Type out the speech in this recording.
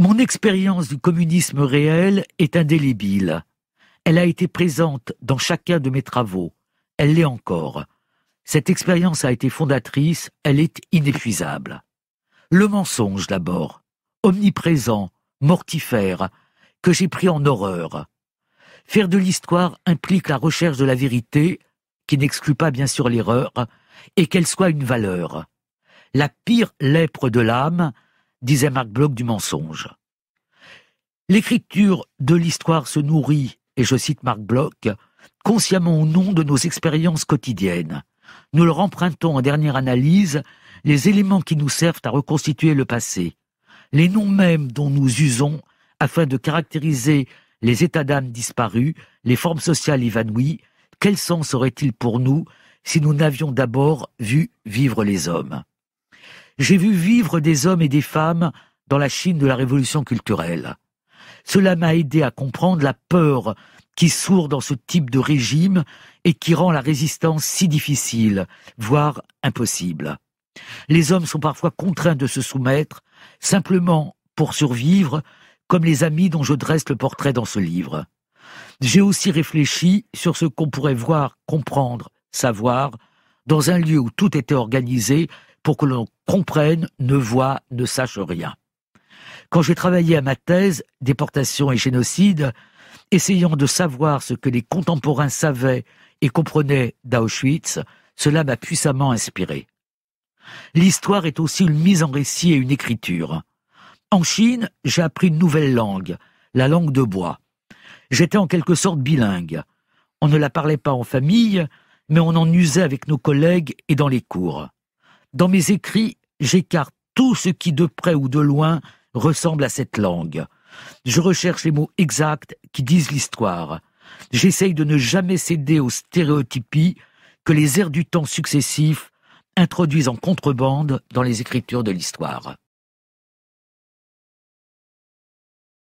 Mon expérience du communisme réel est indélébile. Elle a été présente dans chacun de mes travaux. Elle l'est encore. Cette expérience a été fondatrice, elle est inépuisable. Le mensonge d'abord, omniprésent, mortifère, que j'ai pris en horreur. Faire de l'histoire implique la recherche de la vérité, qui n'exclut pas bien sûr l'erreur, et qu'elle soit une valeur. La pire lèpre de l'âme, disait Marc Bloch du mensonge. L'écriture de l'histoire se nourrit, et je cite Marc Bloch, consciemment ou non de nos expériences quotidiennes. Nous leur empruntons en dernière analyse les éléments qui nous servent à reconstituer le passé, les noms mêmes dont nous usons afin de caractériser les états d'âme disparus, les formes sociales évanouies. Quel sens aurait-il pour nous si nous n'avions d'abord vu vivre les hommes ? J'ai vu vivre des hommes et des femmes dans la Chine de la révolution culturelle. Cela m'a aidé à comprendre la peur qui sourd dans ce type de régime et qui rend la résistance si difficile, voire impossible. Les hommes sont parfois contraints de se soumettre, simplement pour survivre, comme les amis dont je dresse le portrait dans ce livre. J'ai aussi réfléchi sur ce qu'on pourrait voir, comprendre, savoir, dans un lieu où tout était organisé pour que l'on comprenne, ne voie, ne sache rien. Quand j'ai travaillé à ma thèse, Déportation et génocide, essayant de savoir ce que les contemporains savaient et comprenaient d'Auschwitz, cela m'a puissamment inspiré. L'histoire est aussi une mise en récit et une écriture. En Chine, j'ai appris une nouvelle langue, la langue de bois. J'étais en quelque sorte bilingue. On ne la parlait pas en famille, mais on en usait avec nos collègues et dans les cours. Dans mes écrits, j'écarte tout ce qui, de près ou de loin, ressemble à cette langue. Je recherche les mots exacts qui disent l'histoire. J'essaye de ne jamais céder aux stéréotypies que les airs du temps successifs introduisent en contrebande dans les écritures de l'histoire.